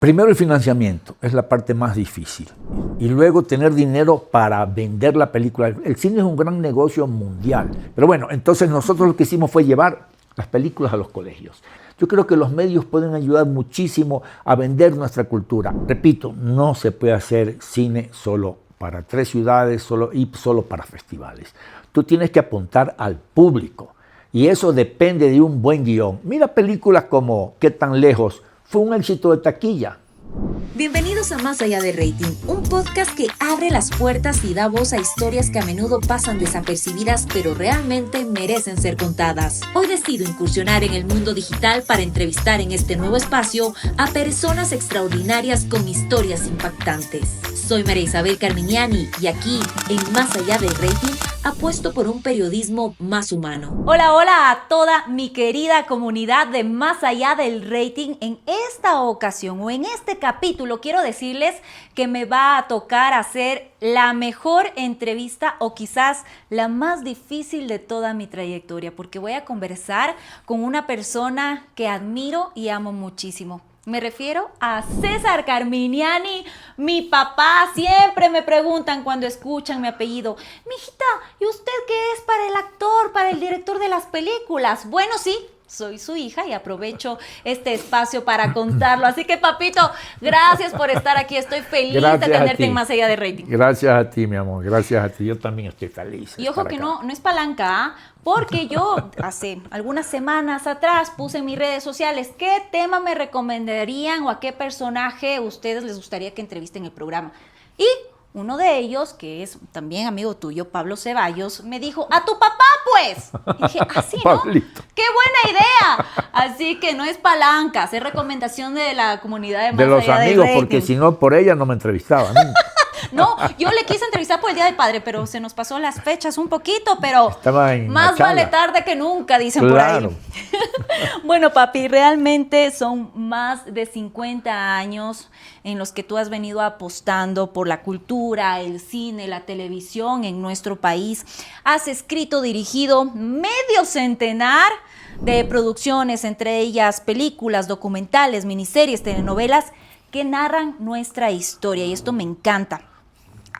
Primero el financiamiento, es la parte más difícil. Y luego tener dinero para vender la película. El cine es un gran negocio mundial. Pero bueno, entonces nosotros lo que hicimos fue llevar las películas a los colegios. Yo creo que los medios pueden ayudar muchísimo a vender nuestra cultura. Repito, no se puede hacer cine solo para 3 ciudades y solo para festivales. Tú tienes que apuntar al público y eso depende de un buen guión. Mira películas como ¿Qué tan lejos? Fue un éxito de taquilla. Bienvenidos a Más Allá del Rating, un podcast que abre las puertas y da voz a historias que a menudo pasan desapercibidas, pero realmente merecen ser contadas. Hoy decido incursionar en el mundo digital para entrevistar en este nuevo espacio a personas extraordinarias con historias impactantes. Soy María Isabel Carminiani y aquí, en Más Allá del Rating, apuesto por un periodismo más humano. Hola, hola a toda mi querida comunidad de Más Allá del Rating. En esta ocasión o en este capítulo quiero decirles que me va a tocar hacer la mejor entrevista o quizás la más difícil de toda mi trayectoria, porque voy a conversar con una persona que admiro y amo muchísimo. Me refiero a César Carminiani, mi papá. Siempre me preguntan cuando escuchan mi apellido: mijita, ¿y usted qué es para el actor, para el director de las películas? Bueno, sí, soy su hija y aprovecho este espacio para contarlo. Así que, papito, gracias por estar aquí. Estoy feliz de tenerte en Más Allá de Rating. Gracias a ti, mi amor. Gracias a ti. Yo también estoy feliz. Y ojo que no es palanca, ¿ah? Porque yo hace algunas semanas atrás puse en mis redes sociales qué tema me recomendarían o a qué personaje ustedes les gustaría que entrevisten el programa. Y uno de ellos, que es también amigo tuyo, Pablo Ceballos, me dijo: ¡a tu papá, pues! Y dije: así, ¿no? Pablito. ¡Qué buena idea! Así que no es palanca, es recomendación de la comunidad de Más De los Allá del amigos, Rating. porque si no, por ella no me entrevistaban. No, yo le quise entrevistar por el Día del Padre, pero se nos pasó las fechas un poquito, pero Estaba en más Machala. vale tarde que nunca, dicen Claro. por ahí. Bueno, papi, realmente son más de 50 años en los que tú has venido apostando por la cultura, el cine, la televisión en nuestro país. Has escrito, dirigido medio centenar de producciones, entre ellas películas, documentales, miniseries, telenovelas que narran nuestra historia, y esto me encanta.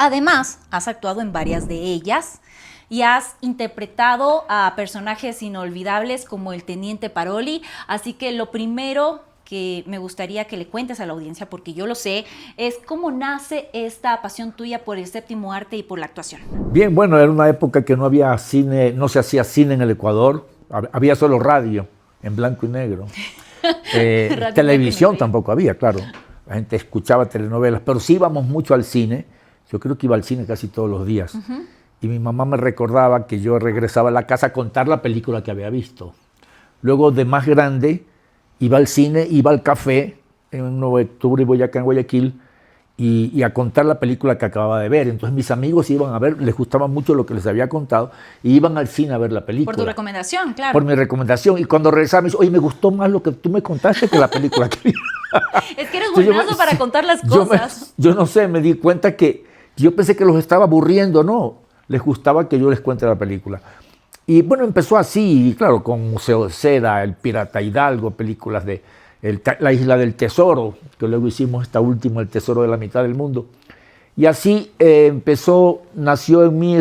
Además, has actuado en varias de ellas y has interpretado a personajes inolvidables como el Teniente Paroli. Así que lo primero que me gustaría que le cuentes a la audiencia, porque yo lo sé, es cómo nace esta pasión tuya por el séptimo arte y por la actuación. Bien, bueno, era una época que no había cine, no se hacía cine en el Ecuador. Había solo radio en blanco y negro. Televisión tampoco había, claro. La gente escuchaba telenovelas, pero sí íbamos mucho al cine. Yo creo que iba al cine casi todos los días. Y mi mamá me recordaba que yo regresaba a la casa a contar la película que había visto. Luego, de más grande, iba al cine, iba al café en 9 de octubre y Boyacá, en Guayaquil, y a contar la película que acababa de ver. Entonces mis amigos iban a ver, les gustaba mucho lo que les había contado, y iban al cine a ver la película. Por tu recomendación, claro. Por mi recomendación. Y cuando regresaba me dice: oye, me gustó más lo que tú me contaste que la película que vi. Es que eres buenazo para contar las cosas. Yo no sé, me di cuenta que yo pensé que los estaba aburriendo, no. Les gustaba que yo les cuente la película. Y bueno, empezó así, y claro, con Museo de Seda, El Pirata Hidalgo, películas de La Isla del Tesoro, que luego hicimos esta última, El Tesoro de la Mitad del Mundo. Y así nació en mí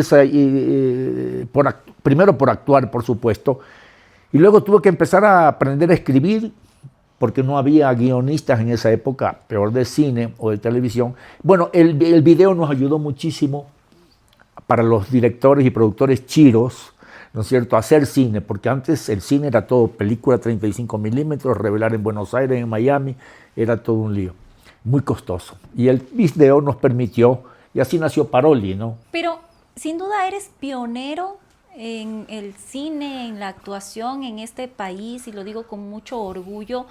primero por actuar, por supuesto, y luego tuve que empezar a aprender a escribir, porque no había guionistas en esa época, peor de cine o de televisión. Bueno, el video nos ayudó muchísimo para los directores y productores chiros, ¿no es cierto?, a hacer cine, porque antes el cine era todo película 35 milímetros, revelar en Buenos Aires, en Miami, era todo un lío, muy costoso. Y el video nos permitió, y así nació Paroli, ¿no? Pero sin duda eres pionero en el cine, en la actuación en este país, y lo digo con mucho orgullo.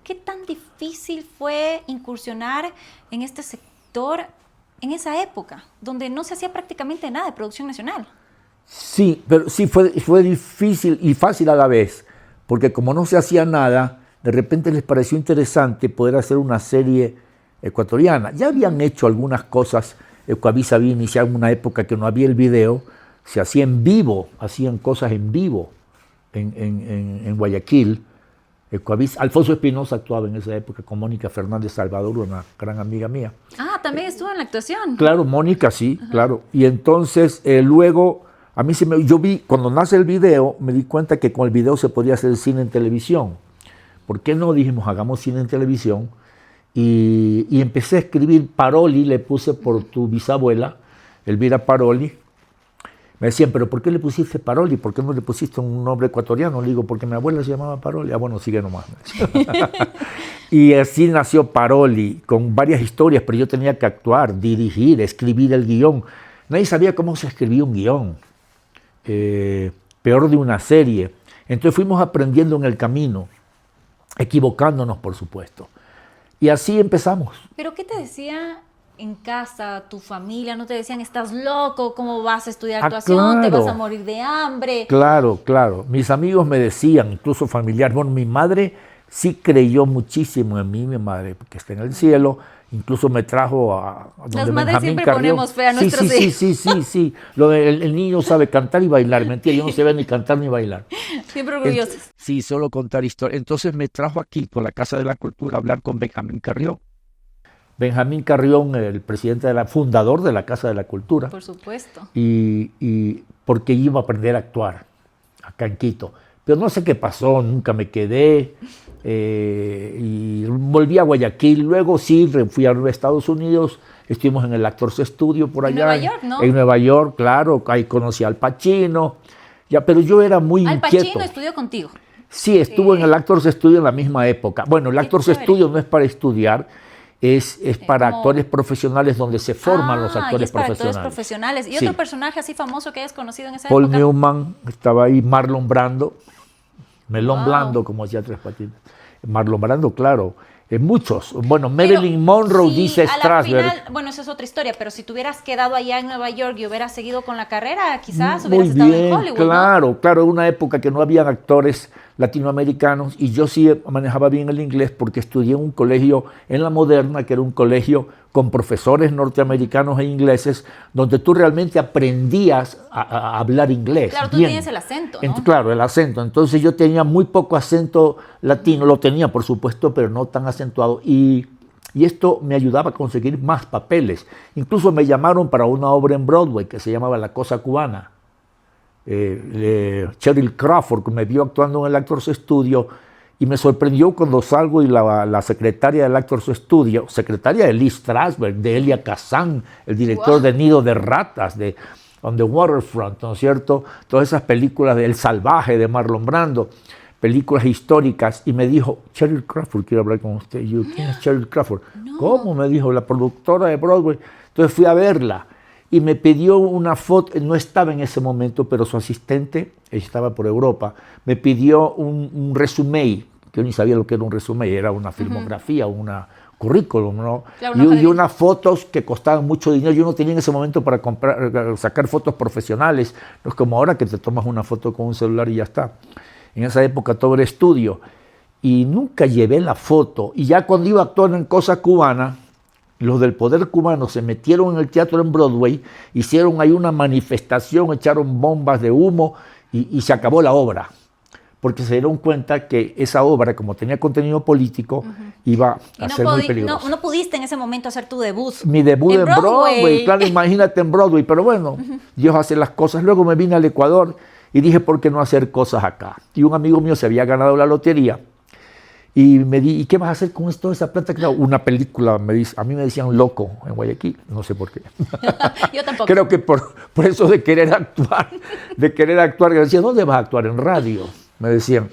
¿Qué tan difícil fue incursionar en este sector en esa época, donde no se hacía prácticamente nada de producción nacional? Sí, pero sí fue difícil y fácil a la vez, porque como no se hacía nada, de repente les pareció interesante poder hacer una serie ecuatoriana. Ya habían hecho algunas cosas, Ecuavisa había iniciado en una época que no había el video, se hacía en vivo, hacían cosas en vivo en Guayaquil, Alfonso Espinosa actuaba en esa época con Mónica Fernández Salvador, una gran amiga mía. Ah, también estuvo en la actuación. Claro, Mónica, sí, claro. Y entonces luego, yo vi, cuando nace el video, me di cuenta que con el video se podía hacer cine en televisión. ¿Por qué no dijimos, hagamos cine en televisión? Y empecé a escribir Paroli, le puse por tu bisabuela, Elvira Paroli. Me decían, ¿pero por qué le pusiste Paroli? ¿Por qué no le pusiste un nombre ecuatoriano? Le digo, porque mi abuela se llamaba Paroli. Ah, bueno, sigue nomás. Y así nació Paroli, con varias historias, pero yo tenía que actuar, dirigir, escribir el guión. Nadie sabía cómo se escribía un guión, peor de una serie. Entonces fuimos aprendiendo en el camino, equivocándonos, por supuesto. Y así empezamos. ¿Pero qué te decía en casa, tu familia? ¿No te decían, estás loco, cómo vas a estudiar actuación, claro, te vas a morir de hambre? Claro, claro. Mis amigos me decían, incluso familiares. Bueno, mi madre sí creyó muchísimo en mí, mi madre, porque está en el cielo. Incluso me trajo a donde Las madres Benjamín siempre Carrión. ponemos fe a nuestros hijos. Sí. El niño sabe cantar y bailar. Mentira, yo no sé ni cantar ni bailar. Siempre orgullosos. Sí, solo contar historias. Entonces me trajo aquí, por la Casa de la Cultura, a hablar con Benjamín Carrión. Benjamín Carrión, el presidente fundador de la Casa de la Cultura. Por supuesto. Y porque iba a aprender a actuar acá en Quito. Pero no sé qué pasó, nunca me quedé. Y volví a Guayaquil. Luego sí, fui a Estados Unidos. Estuvimos en el Actors Studio por allá. En Nueva York, ¿no? En Nueva York, claro. Ahí conocí al Pacino. Ya, pero yo era muy inquieto. Al Pacino estudió contigo. Sí, estuvo en el Actors Studio en la misma época. Bueno, el Actors Studio no es para estudiar. Es para actores profesionales donde se forman los actores profesionales. Actores profesionales. ¿Y otro personaje así famoso que hayas conocido en esa Paul época? Newman, estaba ahí, Marlon Brando, Melón Blando, como decía Tres Patines. Marlon Brando, claro. Muchos. Bueno, Marilyn Monroe, dice Strasberg. Bueno, esa es otra historia, pero si te hubieras quedado allá en Nueva York y hubieras seguido con la carrera, quizás hubieras estado en Hollywood, claro, ¿no? Claro, una época que no habían actores latinoamericanos y yo sí manejaba bien el inglés porque estudié en un colegio en La Moderna, que era un colegio con profesores norteamericanos e ingleses, donde tú realmente aprendías a hablar inglés. Claro, tú tienes el acento, ¿no? Claro, el acento. Entonces yo tenía muy poco acento latino, lo tenía por supuesto, pero no tan acentuado. Y esto me ayudaba a conseguir más papeles. Incluso me llamaron para una obra en Broadway que se llamaba La Cosa Cubana. Cheryl Crawford, que me vio actuando en el Actors Studio, y me sorprendió cuando salgo y la secretaria del Actors Studio, secretaria de Lee Strasberg, de Elia Kazan, el director de Nido de Ratas, de On the Waterfront, ¿no es cierto? Todas esas películas de El Salvaje, de Marlon Brando, películas históricas, y me dijo, Cheryl Crawford, quiero hablar con usted. Y yo, ¿quién es Cheryl Crawford? No. ¿Cómo? Me dijo, la productora de Broadway. Entonces fui a verla. Y me pidió una foto, no estaba en ese momento, pero su asistente, estaba por Europa, me pidió un resumen, que yo ni sabía lo que era un resumen, era una filmografía, una currículum, ¿no? Claro, y unas fotos que costaban mucho dinero. Yo no tenía en ese momento para sacar fotos profesionales, no es como ahora que te tomas una foto con un celular y ya está. En esa época todo era estudio, y nunca llevé la foto. Y ya cuando iba a actuar en Cosa Cubana, los del poder cubano se metieron en el teatro en Broadway, hicieron ahí una manifestación, echaron bombas de humo y se acabó la obra. Porque se dieron cuenta que esa obra, como tenía contenido político, iba a ser muy peligrosa. No pudiste en ese momento hacer tu debut. Mi debut en Broadway. Claro, imagínate en Broadway, pero bueno, Dios hace las cosas. Luego me vine al Ecuador y dije, ¿por qué no hacer cosas acá? Y un amigo mío se había ganado la lotería. Y me di, ¿y qué vas a hacer con toda esa plata? Claro, una película, a mí me decían loco en Guayaquil, no sé por qué. Yo tampoco. Creo que por eso de querer actuar, que decían, ¿dónde vas a actuar? En radio, me decían.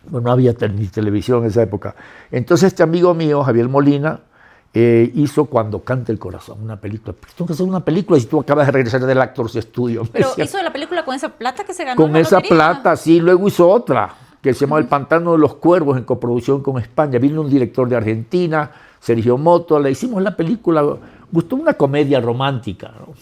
Bueno, no había ni televisión en esa época. Entonces este amigo mío, Javier Molina, hizo Cuando canta el corazón, una película. Pero tengo que hacer una película si tú acabas de regresar del Actors Studio. Pero hizo la película con esa plata que se ganó. Con esa plata, sí, luego hizo otra, que se llama El Pantano de los Cuervos, en coproducción con España. Vino un director de Argentina, Sergio Moto, le hicimos la película. Gustó, una comedia romántica, ¿no?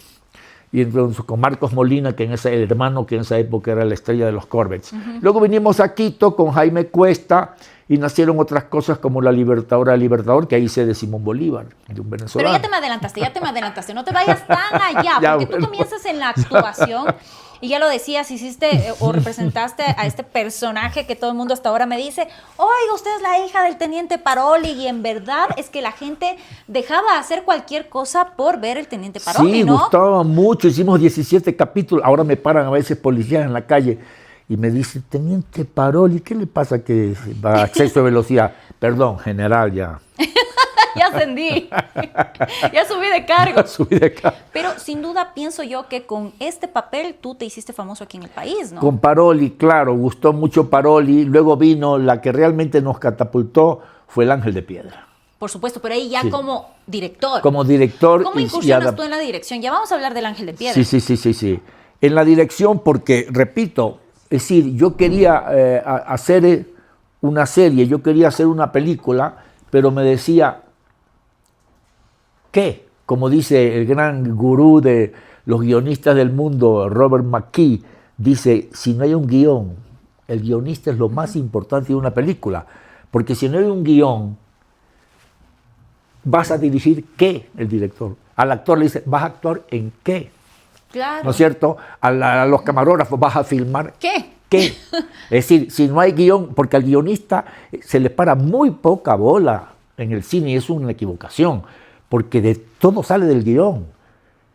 Y entonces con Marcos Molina, el hermano que en esa época era la estrella de los Corvettes. Luego vinimos a Quito con Jaime Cuesta y nacieron otras cosas como La Libertadora del Libertador, que ahí hice de Simón Bolívar, de un venezolano. Pero ya te me adelantaste, no te vayas tan allá, porque tú comienzas en la actuación Y ya lo decías, hiciste o representaste a este personaje que todo el mundo hasta ahora me dice, oiga, usted es la hija del teniente Paroli, y en verdad es que la gente dejaba de hacer cualquier cosa por ver el teniente Paroli, sí, ¿no? gustaba mucho, hicimos 17 capítulos, ahora me paran a veces policías en la calle y me dicen, teniente Paroli, ¿qué le pasa que va a exceso de velocidad? Perdón, general, ya. Ya ascendí, ya subí de cargo. Subí de cargo. Pero sin duda pienso yo que con este papel tú te hiciste famoso aquí en el país, ¿no? Con Paroli, claro, gustó mucho Paroli. Luego vino la que realmente nos catapultó, fue El Ángel de Piedra. Por supuesto, pero ahí ya Sí. como director. Como director. ¿Cómo incursionas tú en la dirección? Ya vamos a hablar del Ángel de Piedra. Sí. En la dirección porque, repito, es decir, yo quería hacer una serie, yo quería hacer una película, pero me decía, ¿qué? Como dice el gran gurú de los guionistas del mundo, Robert McKee, dice, si no hay un guión, el guionista es lo más importante de una película, porque si no hay un guión, vas a dirigir ¿qué? El director. Al actor le dice, ¿vas a actuar en qué? Claro. ¿No es cierto? A los camarógrafos, ¿vas a filmar ¿Qué? qué? Es decir, si no hay guión, porque al guionista se le para muy poca bola en el cine y es una equivocación, porque de todo sale del guión.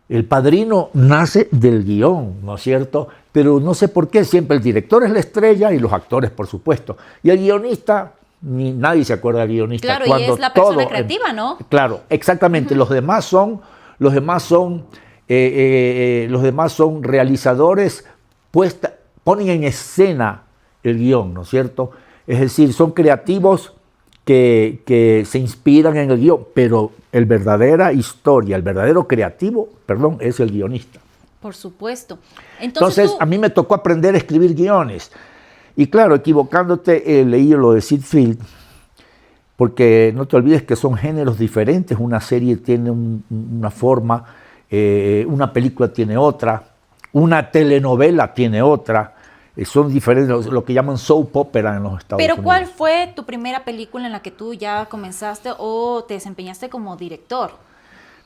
El Padrino nace del guión, ¿no es cierto? Pero no sé por qué, siempre el director es la estrella y los actores, por supuesto. Y el guionista, nadie se acuerda del guionista. Claro, y es la persona creativa, ¿no? Claro, exactamente. Los demás son realizadores, ponen en escena el guión, ¿no es cierto? Es decir, son creativos que se inspiran en el guión, pero el verdadera historia, el verdadero creativo, es el guionista. Por supuesto. Entonces a mí me tocó aprender a escribir guiones. Y claro, equivocándote, leí lo de Sid Field, porque no te olvides que son géneros diferentes. Una serie tiene una forma, una película tiene otra, una telenovela tiene otra. Son diferentes, lo que llaman soap opera en los Estados Unidos. Pero ¿cuál fue tu primera película en la que tú ya comenzaste o te desempeñaste como director?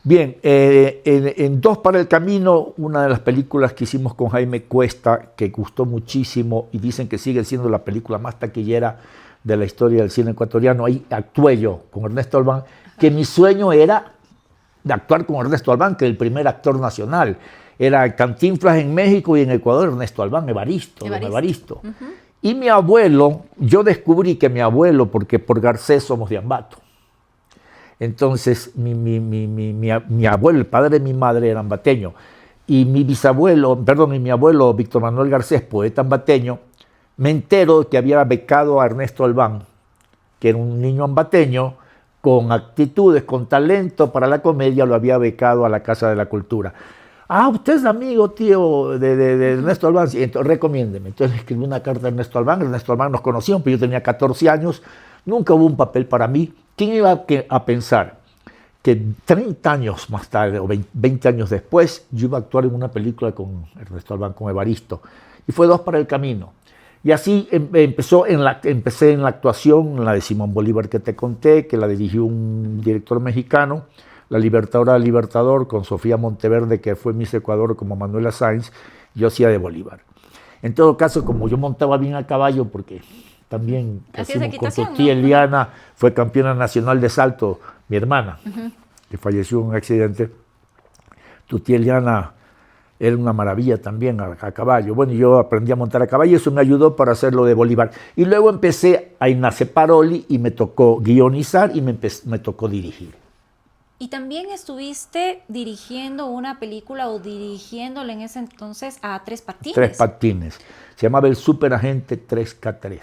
Bien, en Dos para el Camino, una de las películas que hicimos con Jaime Cuesta, que gustó muchísimo y dicen que sigue siendo la película más taquillera de la historia del cine ecuatoriano, ahí actué yo con Ernesto Albán, que mi sueño era de actuar con Ernesto Albán, que es el primer actor nacional. Era Cantinflas en México y en Ecuador Ernesto Albán, Evaristo. Uh-huh. Y mi abuelo, yo descubrí que mi abuelo, porque por Garcés somos de Ambato. Entonces mi abuelo, el padre de mi madre, era ambateño. Y mi abuelo Víctor Manuel Garcés, poeta ambateño, me entero que había becado a Ernesto Albán, que era un niño ambateño, con actitudes, con talento para la comedia, lo había becado a la Casa de la Cultura. Ah, usted es amigo, tío, de Ernesto Albán. Sí, entonces, recomiéndeme. Entonces le escribí una carta a Ernesto Albán. Ernesto Albán nos conocía, pero yo tenía 14 años. Nunca hubo un papel para mí. ¿Quién iba a pensar que 30 años más tarde, o 20 años después, yo iba a actuar en una película con Ernesto Albán, con Evaristo? Y fue Dos para el Camino. Y así empecé en la actuación, en la de Simón Bolívar que te conté, que la dirigió un director mexicano, La Libertadora del Libertador, con Sofía Monteverde, que fue Miss Ecuador, como Manuela Sáenz, yo hacía de Bolívar. En todo caso, como yo montaba bien a caballo, porque también con tu tía Eliana, fue campeona nacional de salto, mi hermana, que falleció en un accidente. Tu tía Eliana era una maravilla también a caballo. Bueno, yo aprendí a montar a caballo y eso me ayudó para hacer lo de Bolívar. Y luego empecé, ahí nace Paroli y me tocó guionizar y me tocó dirigir. Y también estuviste dirigiendo una película o dirigiéndole en ese entonces a Tres Patines. Tres Patines. Se llamaba El Superagente 3K3.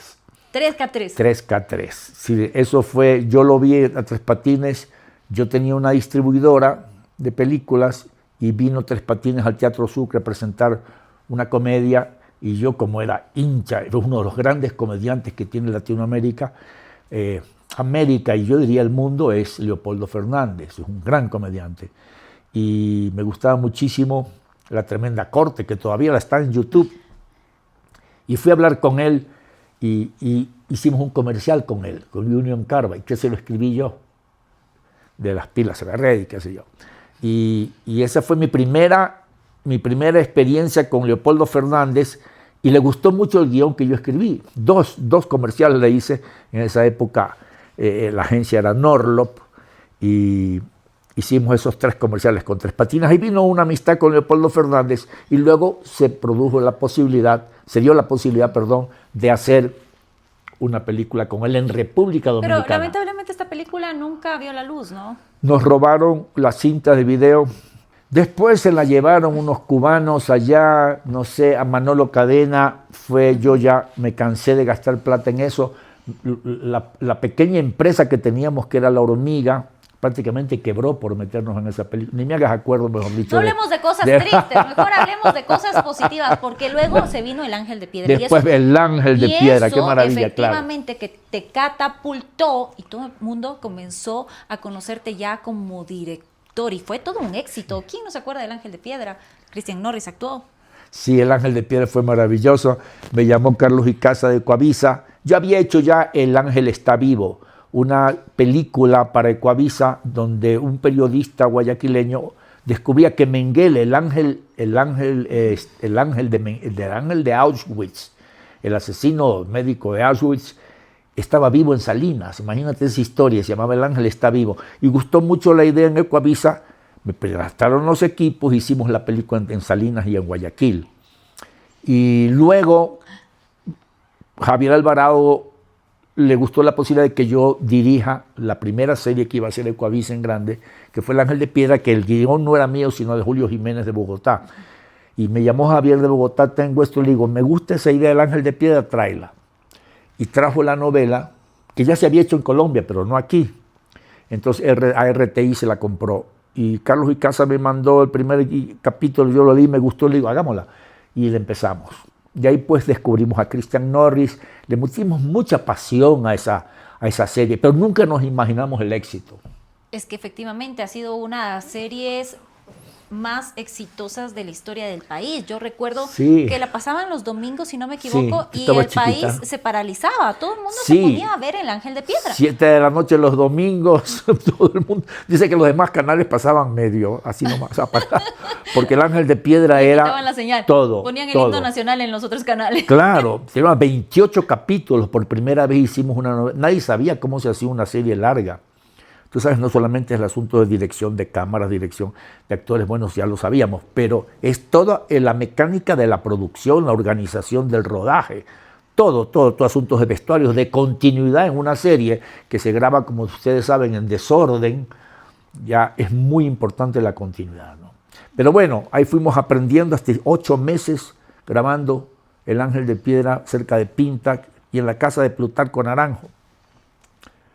3K3. 3K3. Sí, eso fue, yo lo vi a Tres Patines. Yo tenía una distribuidora de películas y vino Tres Patines al Teatro Sucre a presentar una comedia y yo, como era hincha, era uno de los grandes comediantes que tiene Latinoamérica, América y yo diría el mundo, es Leopoldo Fernández, es un gran comediante. Y me gustaba muchísimo La Tremenda Corte, que todavía la está en YouTube. Y fui a hablar con él y hicimos un comercial con él, con Union Carbide, que se lo escribí yo, de las pilas Red y qué sé yo. Y esa fue mi primera mi primera experiencia con Leopoldo Fernández y le gustó mucho el guión que yo escribí. Dos comerciales le hice. En esa época la agencia era Norlop y hicimos esos 3 comerciales con Tres Patines. Ahí vino una amistad con Leopoldo Fernández y luego se dio la posibilidad, de hacer una película con él en República Dominicana. Pero lamentablemente esta película nunca vio la luz, ¿no? Nos robaron la cinta de video. Después se la llevaron unos cubanos allá, no sé, a Manolo Cadena. Yo ya me cansé de gastar plata en eso. La pequeña empresa que teníamos, que era La Hormiga, prácticamente quebró por meternos en esa película. Ni me hagas acuerdo, mejor dicho. No hablemos de cosas tristes, mejor hablemos de cosas positivas, porque luego se vino El Ángel de Piedra. Después El Ángel de Piedra, qué maravilla, claro. Efectivamente, que te catapultó y todo el mundo comenzó a conocerte ya como director y fue todo un éxito. ¿Quién no se acuerda del Ángel de Piedra? Christian Norris actuó. Sí, El Ángel de Piedra fue maravilloso. Me llamó Carlos Icaza de Ecuavisa. Yo había hecho ya El Ángel está vivo, una película para Ecuavisa donde un periodista guayaquileño descubría que Mengele, el ángel de Auschwitz, el asesino médico de Auschwitz, estaba vivo en Salinas. Imagínate esa historia, se llamaba El Ángel está vivo. Y gustó mucho la idea en Ecuavisa, me prestaron los equipos, hicimos la película en Salinas y en Guayaquil. Y luego Javier Alvarado le gustó la posibilidad de que yo dirija la primera serie que iba a ser Ecuavisa en grande, que fue El Ángel de Piedra, que el guión no era mío, sino de Julio Jiménez de Bogotá. Y me llamó Javier de Bogotá, tengo esto, le digo, me gusta esa idea del Ángel de Piedra, tráela. Y trajo la novela, que ya se había hecho en Colombia, pero no aquí. Entonces a RTI se la compró. Y Carlos Icaza me mandó el primer capítulo, yo lo di, me gustó, le digo, hagámosla. Y le empezamos. Y ahí pues descubrimos a Christian Norris, le pusimos mucha pasión a esa serie, pero nunca nos imaginamos el éxito. Es que efectivamente ha sido una de las series más exitosas de la historia del país. Yo recuerdo que la pasaban los domingos, si no me equivoco, y el país se paralizaba. Todo el mundo se ponía a ver El Ángel de Piedra. 7 de la noche los domingos, todo el mundo. Dice que los demás canales pasaban medio, así nomás, porque El Ángel de Piedra era la señal. Todo. Ponían el himno nacional en los otros canales. Claro, teníamos 28 capítulos. Por primera vez hicimos una novela. Nadie sabía cómo se hacía una serie larga. Tú sabes, no solamente es el asunto de dirección de cámaras, dirección de actores, bueno, ya lo sabíamos, pero es toda la mecánica de la producción, la organización del rodaje, todo asuntos de vestuarios, de continuidad en una serie que se graba, como ustedes saben, en desorden, ya es muy importante la continuidad, ¿no? Pero bueno, ahí fuimos aprendiendo hasta 8 meses grabando El Ángel de Piedra cerca de Pinta y en la casa de Plutarco Naranjo.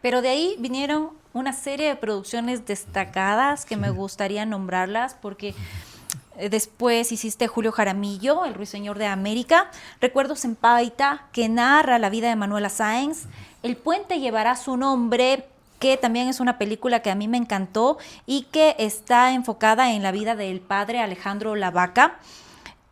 Pero de ahí vinieron una serie de producciones destacadas que me gustaría nombrarlas porque después hiciste Julio Jaramillo, El Ruiseñor de América, Recuerdos en Paita, que narra la vida de Manuela Sáenz, El Puente llevará su nombre, que también es una película que a mí me encantó y que está enfocada en la vida del padre Alejandro Lavaca,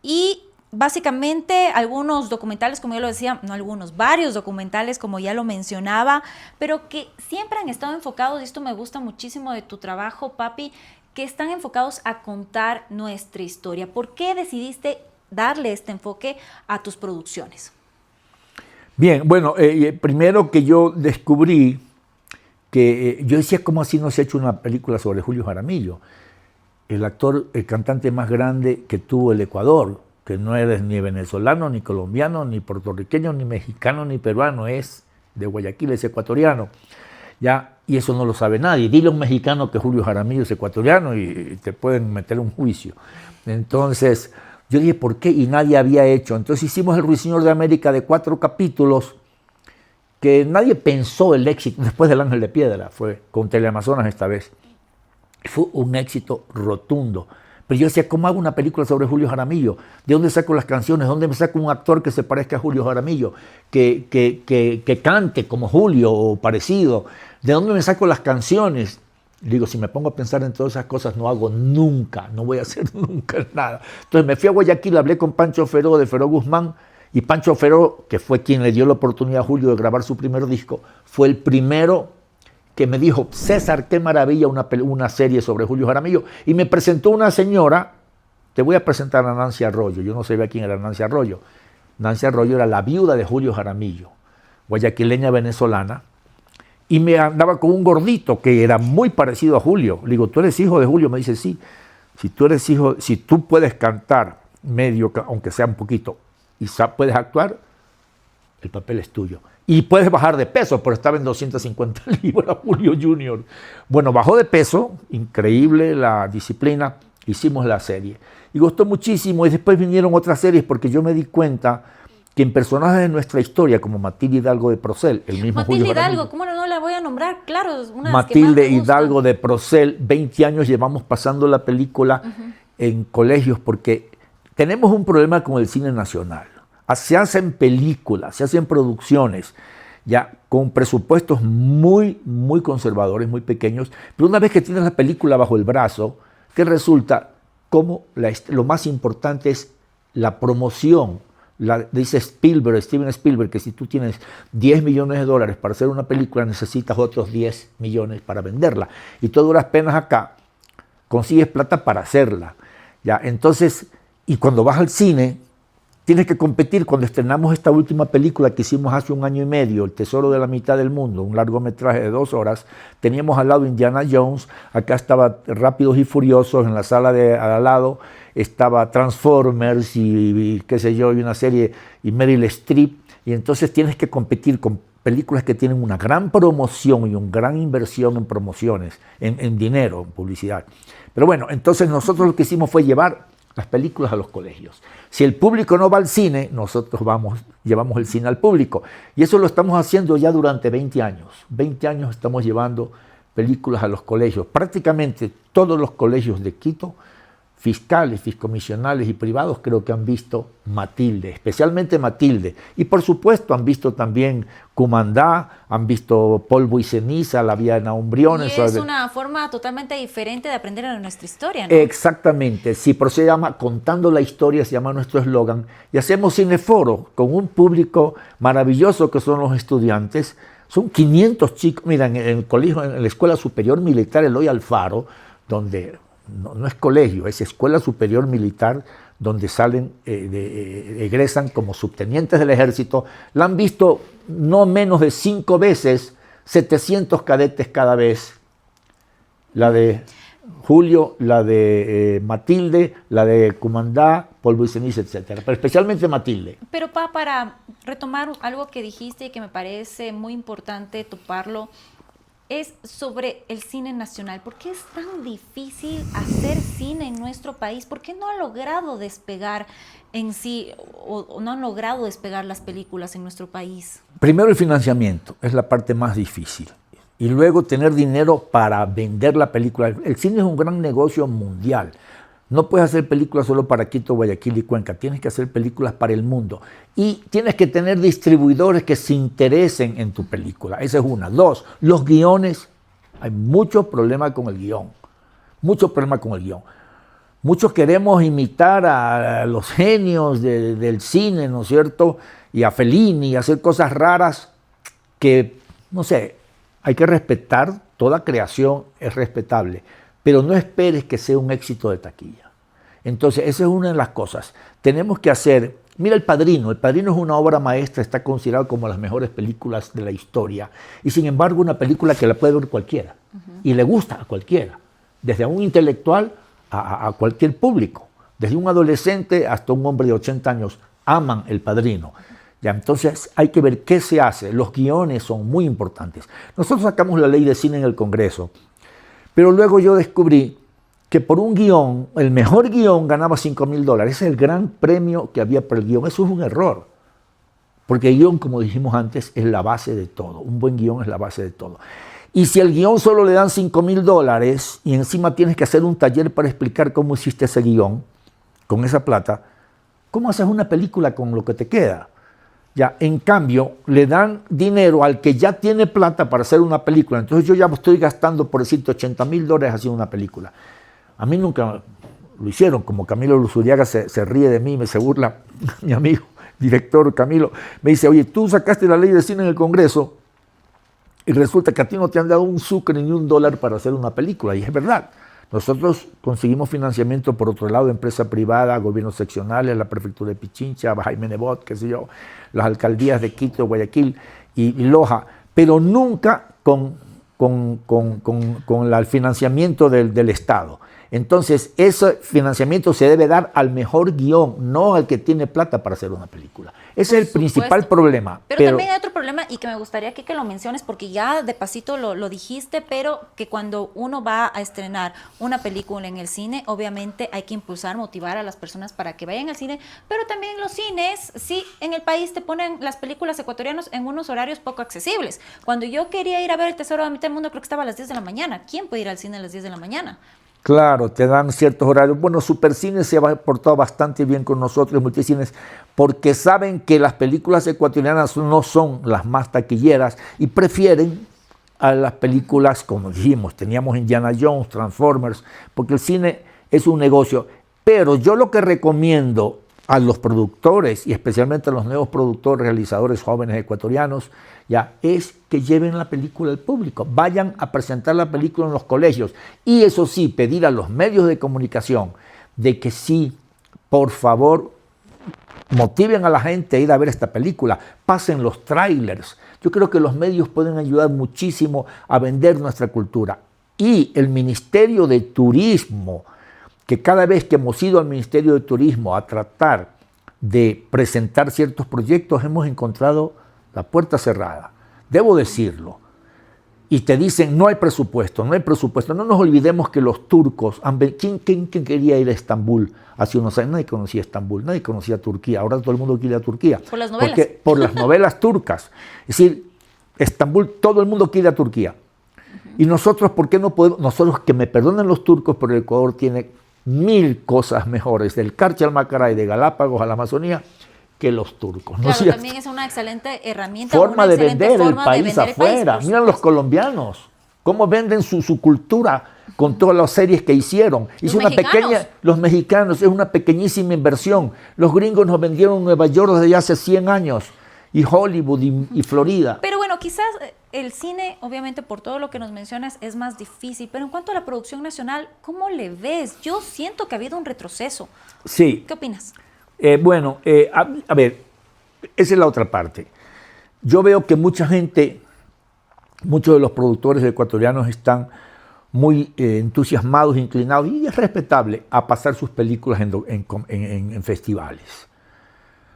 y básicamente algunos documentales, como yo lo decía, no algunos, varios documentales, como ya lo mencionaba, pero que siempre han estado enfocados, y esto me gusta muchísimo de tu trabajo, papi, que están enfocados a contar nuestra historia. ¿Por qué decidiste darle este enfoque a tus producciones? Bien, bueno, primero que yo descubrí que yo decía, ¿cómo así no se ha hecho una película sobre Julio Jaramillo? El actor, el cantante más grande que tuvo el Ecuador, que no eres ni venezolano, ni colombiano, ni puertorriqueño, ni mexicano, ni peruano, es de Guayaquil, es ecuatoriano. Ya, y eso no lo sabe nadie. Dile a un mexicano que Julio Jaramillo es ecuatoriano y te pueden meter un juicio. Entonces, yo dije, ¿por qué? Y nadie había hecho. Entonces hicimos El Ruiseñor de América de 4 capítulos que nadie pensó el éxito. Después del Ángel de Piedra, fue con Teleamazonas esta vez. Fue un éxito rotundo. Pero yo decía, ¿cómo hago una película sobre Julio Jaramillo? ¿De dónde saco las canciones? ¿De dónde me saco un actor que se parezca a Julio Jaramillo? Que cante como Julio o parecido. ¿De dónde me saco las canciones? Digo, si me pongo a pensar en todas esas cosas, no hago nunca, no voy a hacer nunca nada. Entonces me fui a Guayaquil, hablé con Pancho Feró de Feró Guzmán, y Pancho Feró, que fue quien le dio la oportunidad a Julio de grabar su primer disco, fue el primero que me dijo, César, qué maravilla una serie sobre Julio Jaramillo. Y me presentó una señora te voy a presentar a Nancy Arroyo. Yo no sabía quién era Nancy Arroyo. Nancy Arroyo era la viuda de Julio Jaramillo, guayaquileña venezolana, y me andaba con un gordito que era muy parecido a Julio. Le digo, ¿tú eres hijo de Julio? Me dice, sí. Si tú eres hijo, si tú puedes cantar medio, aunque sea un poquito, y puedes actuar, el papel es tuyo. Y puedes bajar de peso, pero estaba en 250 libras Julio Junior. Bueno, bajó de peso, increíble la disciplina, hicimos la serie. Y gustó muchísimo, y después vinieron otras series, porque yo me di cuenta que en personajes de nuestra historia, como Matilde Hidalgo de Procel, el mismo Matilde Julio Hidalgo, Jaramillo, ¿cómo no la voy a nombrar? Claro, es una de las que Matilde más me gusta. Hidalgo de Procel, 20 años llevamos pasando la película en colegios, porque tenemos un problema con el cine nacional. Se hacen películas, se hacen producciones, ya con presupuestos muy, muy conservadores, muy pequeños, pero una vez que tienes la película bajo el brazo, que resulta como lo más importante es la promoción. Dice Steven Spielberg, que si tú tienes 10 millones de dólares para hacer una película, necesitas otros 10 millones para venderla. Y tú a duras penas acá consigues plata para hacerla. ¿Ya? Entonces, y cuando vas al cine, tienes que competir. Cuando estrenamos esta última película que hicimos hace un año y medio, El Tesoro de la Mitad del Mundo, un largometraje de 2 horas, teníamos al lado Indiana Jones, acá estaba Rápidos y Furiosos, en la sala de al lado estaba Transformers y qué sé yo, y una serie, y Meryl Streep, y entonces tienes que competir con películas que tienen una gran promoción y una gran inversión en promociones, en dinero, en publicidad. Pero bueno, entonces nosotros lo que hicimos fue llevar las películas a los colegios. Si el público no va al cine, nosotros llevamos el cine al público. Y eso lo estamos haciendo ya durante 20 años. 20 años estamos llevando películas a los colegios. Prácticamente todos los colegios de Quito, fiscales, fiscomisionales y privados, creo que han visto Matilde, especialmente Matilde. Y por supuesto han visto también Cumandá, han visto Polvo y Ceniza, La Vía de Nahum Briones. Y es una forma totalmente diferente de aprender de nuestra historia, ¿no? Exactamente, sí, por eso se llama Contando la Historia, se llama nuestro eslogan. Y hacemos cineforo con un público maravilloso que son los estudiantes. Son 500 chicos, mira, en el colegio, en la Escuela Superior Militar Eloy Alfaro, donde no es colegio, es Escuela Superior Militar, donde salen, egresan como subtenientes del ejército, la han visto no menos de 5 veces, 700 cadetes cada vez. La de Julio, la de Matilde, la de Cumandá, Polvo y Ceniza, etc. Pero especialmente Matilde. Pero para retomar algo que dijiste y que me parece muy importante toparlo, es sobre el cine nacional. ¿Por qué es tan difícil hacer cine en nuestro país? ¿Por qué no ha logrado despegar en sí o no han logrado despegar las películas en nuestro país? Primero el financiamiento, es la parte más difícil. Y luego tener dinero para vender la película. El cine es un gran negocio mundial. No puedes hacer películas solo para Quito, Guayaquil y Cuenca. Tienes que hacer películas para el mundo. Y tienes que tener distribuidores que se interesen en tu película. Esa es una. 2, los guiones. Hay mucho problema con el guión. Mucho problema con el guión. Muchos queremos imitar a los genios del cine, ¿no es cierto? Y a Fellini, y hacer cosas raras que, no sé, hay que respetar. Toda creación es respetable. Pero no esperes que sea un éxito de taquilla. Entonces, esa es una de las cosas. Tenemos que hacer, mira El Padrino es una obra maestra, está considerado como las mejores películas de la historia, y sin embargo una película que la puede ver cualquiera, y le gusta a cualquiera, desde a un intelectual a cualquier público, desde un adolescente hasta un hombre de 80 años, aman El Padrino. Ya, entonces hay que ver qué se hace, los guiones son muy importantes. Nosotros sacamos la ley de cine en el Congreso, pero luego yo descubrí que por un guión, el mejor guión ganaba $5,000. Ese es el gran premio que había por el guión. Eso es un error. Porque el guión, como dijimos antes, es la base de todo. Un buen guión es la base de todo. Y si el guión solo le dan $5,000 y encima tienes que hacer un taller para explicar cómo hiciste ese guión, con esa plata, ¿cómo haces una película con lo que te queda? Ya, en cambio, le dan dinero al que ya tiene plata para hacer una película. Entonces yo ya estoy gastando, por decirte, $80,000 haciendo una película. A mí nunca lo hicieron, como Camilo Luzuriaga se ríe de mí, se burla, mi amigo, director Camilo, me dice, oye, tú sacaste la ley de cine en el Congreso y resulta que a ti no te han dado un sucre ni $1 para hacer una película. Y es verdad, Nosotros conseguimos financiamiento por otro lado, empresa privada, gobiernos seccionales, la prefectura de Pichincha, Jaime Nebot, qué sé yo, las alcaldías de Quito, Guayaquil y Loja, pero nunca con el financiamiento del Estado. Entonces, ese financiamiento se debe dar al mejor guión, no al que tiene plata para hacer una película. Ese es el principal problema. Pero también hay otro problema y que me gustaría que lo menciones, porque ya de pasito lo dijiste, pero que cuando uno va a estrenar una película en el cine, obviamente hay que impulsar, motivar a las personas para que vayan al cine, pero también los cines, sí, en el país te ponen las películas ecuatorianas en unos horarios poco accesibles. Cuando yo quería ir a ver El Tesoro de la Mitad del Mundo, creo que estaba a las 10 de la mañana. ¿Quién puede ir al cine a las 10 de la mañana? Claro, te dan ciertos horarios. Bueno, Supercine se ha portado bastante bien con nosotros, Multicines, porque saben que las películas ecuatorianas no son las más taquilleras y prefieren a las películas, como dijimos, teníamos Indiana Jones, Transformers, porque el cine es un negocio. Pero yo lo que recomiendo a los productores, y especialmente a los nuevos productores, realizadores jóvenes ecuatorianos, ya, es que lleven la película al público, vayan a presentar la película en los colegios. Y eso sí, pedir a los medios de comunicación de que sí, por favor, motiven a la gente a ir a ver esta película, pasen los trailers. Yo creo que los medios pueden ayudar muchísimo a vender nuestra cultura. Y el Ministerio de Turismo, que cada vez que hemos ido al Ministerio de Turismo a tratar de presentar ciertos proyectos, hemos encontrado la puerta cerrada. Debo decirlo. Y te dicen, no hay presupuesto, no hay presupuesto. No nos olvidemos que los turcos, ¿quién quería ir a Estambul hace unos años? Nadie conocía Estambul, nadie conocía Turquía. Ahora todo el mundo quiere ir a Turquía. Por las novelas. Por las novelas turcas. Es decir, Estambul, todo el mundo quiere ir a Turquía. Y nosotros, ¿por qué no podemos? Nosotros, que me perdonen los turcos, pero el Ecuador tiene 1000 cosas mejores, del Carchi al Macaray, de Galápagos a la Amazonía, que los turcos. ¿No? Claro, también es una excelente herramienta. Forma de vender el país vender afuera. Miren los colombianos, cómo venden su cultura con todas las series que hicieron. Los mexicanos, es una pequeñísima inversión. Los gringos nos vendieron Nueva York desde hace 100 años, y Hollywood y Florida. Pero bueno, quizás el cine, obviamente por todo lo que nos mencionas, es más difícil, pero en cuanto a la producción nacional, ¿cómo le ves? Yo siento que ha habido un retroceso. Sí. ¿Qué opinas? A ver, esa es la otra parte. Yo veo que mucha gente, muchos de los productores ecuatorianos están muy entusiasmados, inclinados, y es respetable, a pasar sus películas en festivales.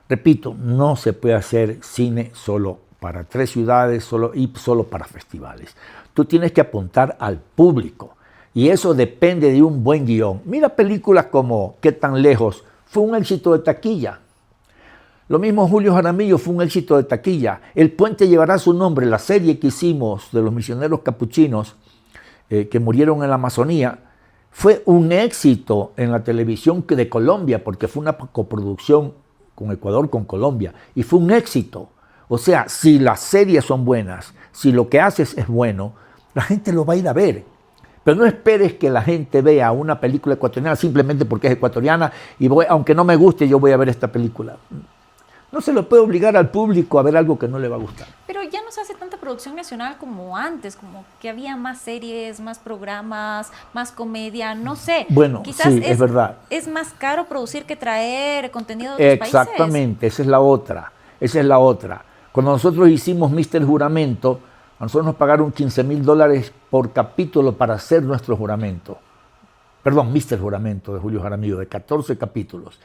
Repito, no se puede hacer cine solo para 3 ciudades y solo para festivales. Tú tienes que apuntar al público, y eso depende de un buen guión. Mira películas como ¿Qué tan lejos? Fue un éxito de taquilla. Lo mismo Julio Jaramillo, fue un éxito de taquilla. El puente llevará su nombre. La serie que hicimos de los misioneros capuchinos que murieron en la Amazonía fue un éxito en la televisión de Colombia, porque fue una coproducción con Ecuador, con Colombia, y fue un éxito. O sea, si las series son buenas, si lo que haces es bueno, la gente lo va a ir a ver. Pero no esperes que la gente vea una película ecuatoriana simplemente porque es ecuatoriana y aunque no me guste, yo voy a ver esta película. No se lo puede obligar al público a ver algo que no le va a gustar. Pero ya no se hace tanta producción nacional como antes, como que había más series, más programas, más comedia, no sé. Bueno, quizás sí, es verdad. Es más caro producir que traer contenido de otros países. Exactamente, esa es la otra. Esa es la otra. Cuando nosotros hicimos Mr. Juramento, a nosotros nos pagaron $15,000 por capítulo para hacer nuestro juramento. Perdón, Mr. Juramento de Julio Jaramillo, de 14 capítulos.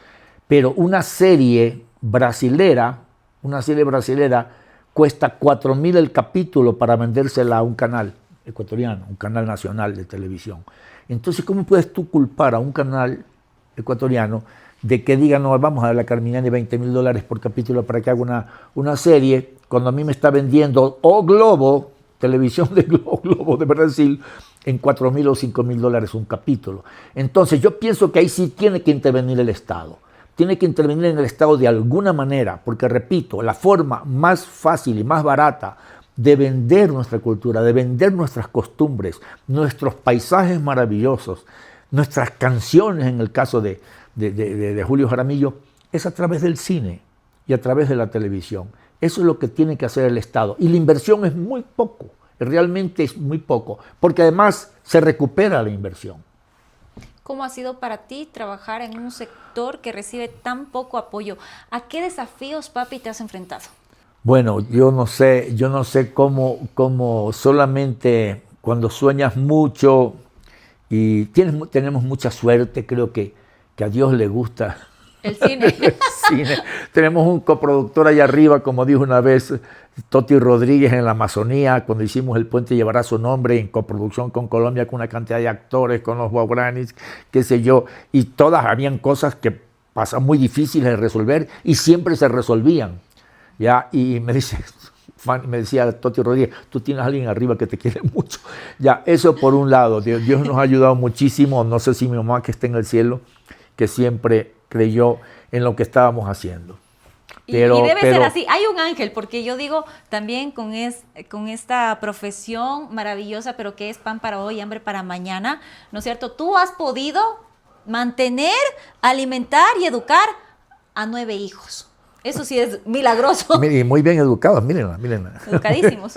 Pero una serie brasilera cuesta $4,000 el capítulo para vendérsela a un canal ecuatoriano, un canal nacional de televisión. Entonces, ¿cómo puedes tú culpar a un canal ecuatoriano de que diga, no, vamos a darle a Carminani $20,000 por capítulo para que haga una serie, cuando a mí me está vendiendo O Globo, televisión de Globo de Brasil, en $4,000 o $5,000 un capítulo? Entonces yo pienso que ahí sí tiene que intervenir el Estado. Tiene que intervenir en el Estado de alguna manera, porque repito, la forma más fácil y más barata de vender nuestra cultura, de vender nuestras costumbres, nuestros paisajes maravillosos, nuestras canciones en el caso de Julio Jaramillo, es a través del cine y a través de la televisión. Eso es lo que tiene que hacer el Estado. Y la inversión es muy poco, realmente es muy poco, porque además se recupera la inversión. ¿Cómo ha sido para ti trabajar en un sector que recibe tan poco apoyo? ¿A qué desafíos, papi, te has enfrentado? Bueno, yo no sé cómo solamente cuando sueñas mucho y tenemos mucha suerte, creo que a Dios le gusta el cine. el cine. Tenemos un coproductor allá arriba, como dijo una vez Toti Rodríguez en la Amazonía, cuando hicimos El Puente Llevará Su Nombre, en coproducción con Colombia, con una cantidad de actores, con los guauranis, qué sé yo, y todas habían cosas que pasan muy difíciles de resolver y siempre se resolvían. ¿Ya? Y me decía Toti Rodríguez, tú tienes a alguien arriba que te quiere mucho. Ya, eso por un lado, Dios nos ha ayudado muchísimo, no sé si mi mamá que está en el cielo, que siempre creyó en lo que estábamos haciendo. Y debe ser así, hay un ángel, porque yo digo también con esta profesión maravillosa, pero que es pan para hoy, hambre para mañana, ¿no es cierto? Tú has podido mantener, alimentar y educar a 9 hijos. Eso sí es milagroso. Muy bien educados, mírenla. Educadísimos.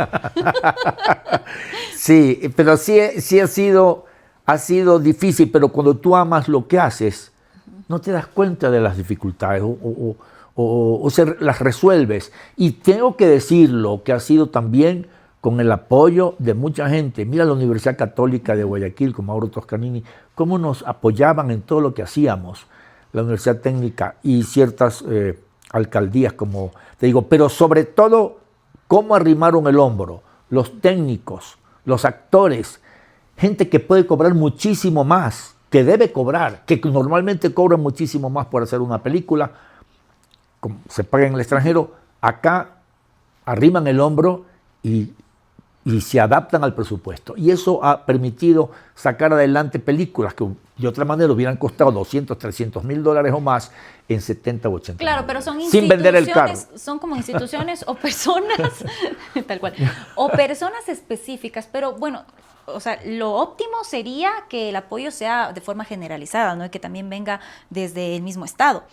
Sí, pero sí ha sido difícil, pero cuando tú amas lo que haces, no te das cuenta de las dificultades o las resuelves. Y tengo que decirlo, que ha sido también con el apoyo de mucha gente. Mira la Universidad Católica de Guayaquil, con Mauro Toscanini, cómo nos apoyaban en todo lo que hacíamos. La Universidad Técnica y ciertas alcaldías, como te digo, pero sobre todo, cómo arrimaron el hombro los técnicos, los actores, gente que puede cobrar muchísimo más, que debe cobrar, que normalmente cobran muchísimo más por hacer una película, como se paga en el extranjero, acá arriman el hombro y se adaptan al presupuesto. Y eso ha permitido sacar adelante películas que de otra manera hubieran costado $200, $300,000 o más en 70 o 80. Claro, pero son sin vender el carro. Son como instituciones o personas, tal cual, o personas específicas, pero bueno, o sea, lo óptimo sería que el apoyo sea de forma generalizada, ¿no? Y que también venga desde el mismo Estado.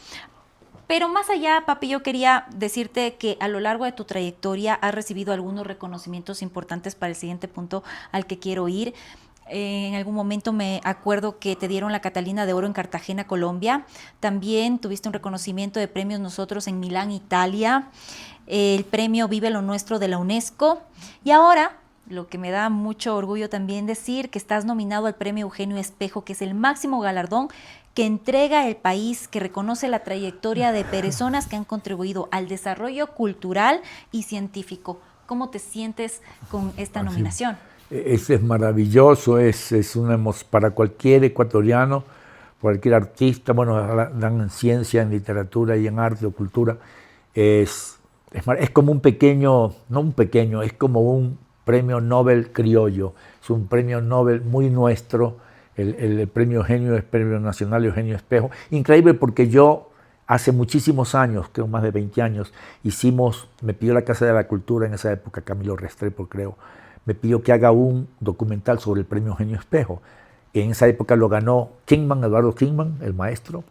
Pero más allá, papi, yo quería decirte que a lo largo de tu trayectoria has recibido algunos reconocimientos importantes para el siguiente punto al que quiero ir. En algún momento me acuerdo que te dieron la Catalina de Oro en Cartagena, Colombia. También tuviste un reconocimiento de premios nosotros en Milán, Italia. El premio Vive lo Nuestro de la UNESCO. Y ahora, lo que me da mucho orgullo también decir, que estás nominado al premio Eugenio Espejo, que es el máximo galardón que entrega el país, que reconoce la trayectoria de personas que han contribuido al desarrollo cultural y científico. ¿Cómo te sientes con esta nominación? Es maravilloso, es una emoción para cualquier ecuatoriano, cualquier artista, bueno, dan en ciencia, en literatura y en arte o cultura. Es como un pequeño, es como un premio Nobel criollo, es un premio Nobel muy nuestro. El premio Eugenio es premio nacional Eugenio Espejo. Increíble porque yo hace muchísimos años, creo más de 20 años, me pidió la Casa de la Cultura en esa época, Camilo Restrepo creo, me pidió que haga un documental sobre el premio Eugenio Espejo. En esa época lo ganó Eduardo Kingman, el maestro,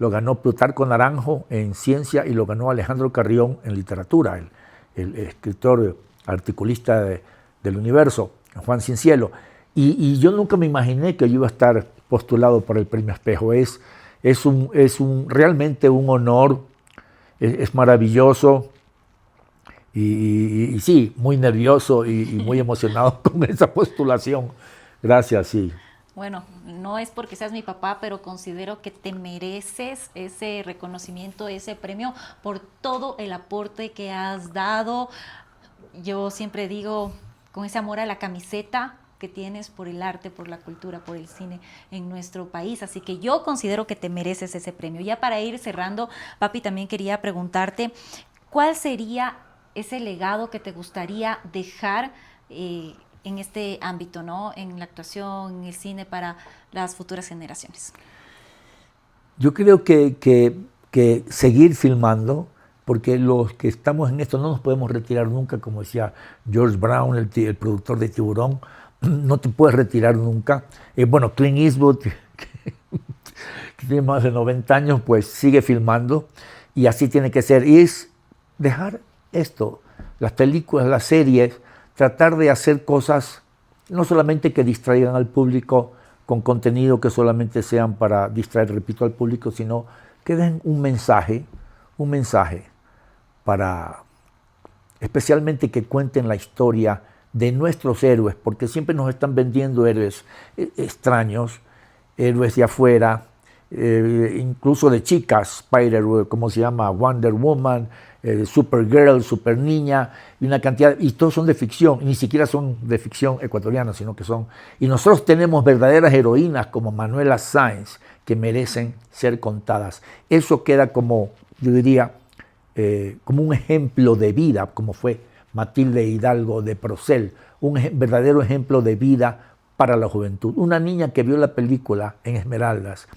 lo ganó Plutarco Naranjo en ciencia y lo ganó Alejandro Carrión en literatura, el escritor articulista del Universo, Juan Cincielo. Y yo nunca me imaginé que yo iba a estar postulado para el premio Espejo. Es realmente un honor, es maravilloso y sí, muy nervioso y muy emocionado con esa postulación. Gracias, sí. Bueno, no es porque seas mi papá, pero considero que te mereces ese reconocimiento, ese premio por todo el aporte que has dado. Yo siempre digo, con ese amor a la camiseta que tienes por el arte, por la cultura, por el cine en nuestro país. Así que yo considero que te mereces ese premio. Ya para ir cerrando, papi, también quería preguntarte, ¿cuál sería ese legado que te gustaría dejar en este ámbito, ¿no? En la actuación, en el cine, para las futuras generaciones? Yo creo que seguir filmando, porque los que estamos en esto no nos podemos retirar nunca, como decía George Brown, el productor de Tiburón, no te puedes retirar nunca. Bueno, Clint Eastwood, que tiene más de 90 años, pues sigue filmando y así tiene que ser. Y es dejar esto, las películas, las series, tratar de hacer cosas no solamente que distraigan al público con contenido que solamente sean para distraer, repito, al público, sino que den un mensaje para, especialmente que cuenten la historia de nuestros héroes, porque siempre nos están vendiendo héroes extraños, héroes de afuera, incluso de chicas, ¿cómo se llama? Wonder Woman, Supergirl, Super Niña, y una cantidad, y todos son de ficción, y ni siquiera son de ficción ecuatoriana, sino que son, y nosotros tenemos verdaderas heroínas como Manuela Sáenz, que merecen ser contadas. Eso queda como, yo diría, como un ejemplo de vida, como fue Matilde Hidalgo de Procel, un verdadero ejemplo de vida para la juventud. Una niña que vio la película en Esmeraldas,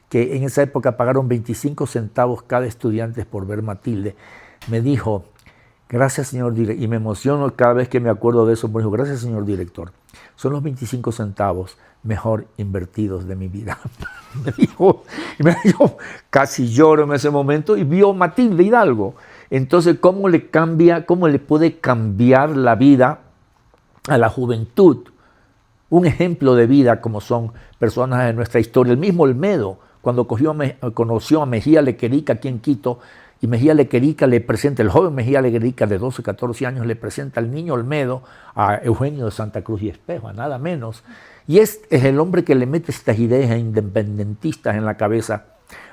que en esa época pagaron 25 centavos cada estudiante por ver Matilde, me dijo, gracias señor director, y me emociono cada vez que me acuerdo de eso, me dijo, gracias señor director, son los 25 centavos mejor invertidos de mi vida. me dijo, casi lloro en ese momento, y vio Matilde Hidalgo. Entonces, ¿cómo le puede cambiar la vida a la juventud? Un ejemplo de vida como son personas de nuestra historia. El mismo Olmedo, cuando conoció a Mejía Lequerica aquí en Quito, y Mejía Lequerica le presenta, el joven Mejía Lequerica de 12, 14 años, le presenta al niño Olmedo a Eugenio de Santa Cruz y Espejo, a nada menos. Y es el hombre que le mete estas ideas independentistas en la cabeza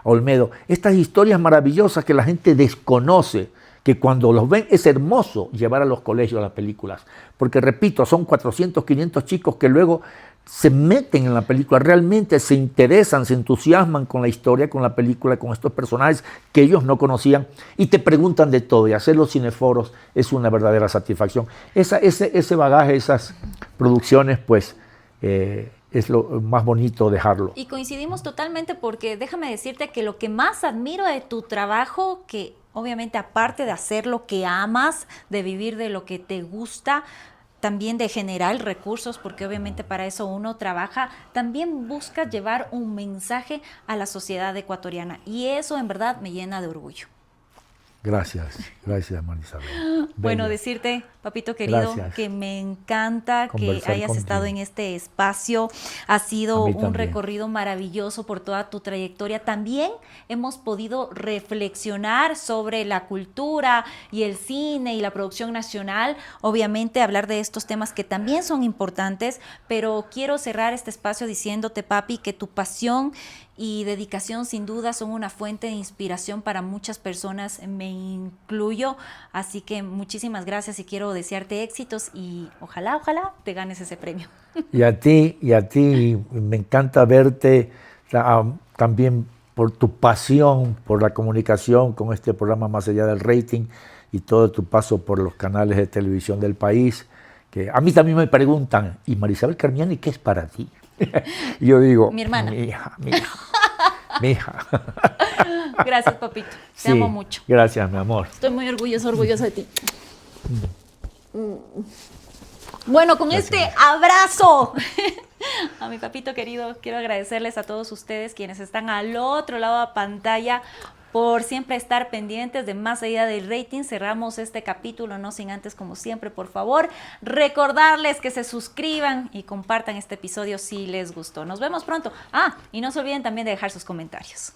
a Olmedo. Estas historias maravillosas que la gente desconoce, que cuando los ven es hermoso llevar a los colegios las películas. Porque, repito, son 400, 500 chicos que luego se meten en la película, realmente se interesan, se entusiasman con la historia, con la película, con estos personajes que ellos no conocían y te preguntan de todo. Y hacer los cineforos es una verdadera satisfacción. Ese bagaje, esas producciones, pues es lo más bonito dejarlo. Y coincidimos totalmente porque déjame decirte que lo que más admiro de tu trabajo, que obviamente aparte de hacer lo que amas, de vivir de lo que te gusta, también de generar recursos, porque obviamente para eso uno trabaja, también busca llevar un mensaje a la sociedad ecuatoriana. Y eso en verdad me llena de orgullo. Gracias, Marisabel. Bueno, decirte, papito querido, gracias. Que me encanta Conversar que hayas contigo. estado en este espacio. Ha sido un también. recorrido maravilloso por toda tu trayectoria. También hemos podido reflexionar sobre la cultura y el cine y la producción nacional. Obviamente hablar de estos temas que también son importantes, pero quiero cerrar este espacio diciéndote, papi, que tu pasión y dedicación sin duda son una fuente de inspiración para muchas personas, me incluyo, así que muchísimas gracias y quiero desearte éxitos y ojalá te ganes ese premio. Y a ti, me encanta verte también por tu pasión, por la comunicación con este programa Más Allá del Rating y todo tu paso por los canales de televisión del país, que a mí también me preguntan, ¿y Marisabel Carmiani qué es para ti? Y yo digo, mi hermana. Mi hija. Gracias, papito. Te amo mucho. Gracias, mi amor. Estoy muy orgulloso de ti. Bueno, con gracias. Este abrazo a mi papito querido, quiero agradecerles a todos ustedes quienes están al otro lado de la pantalla por siempre estar pendientes de Más Allá del Rating. Cerramos este capítulo, no sin antes, como siempre, por favor, recordarles que se suscriban y compartan este episodio si les gustó. Nos vemos pronto. Y no se olviden también de dejar sus comentarios.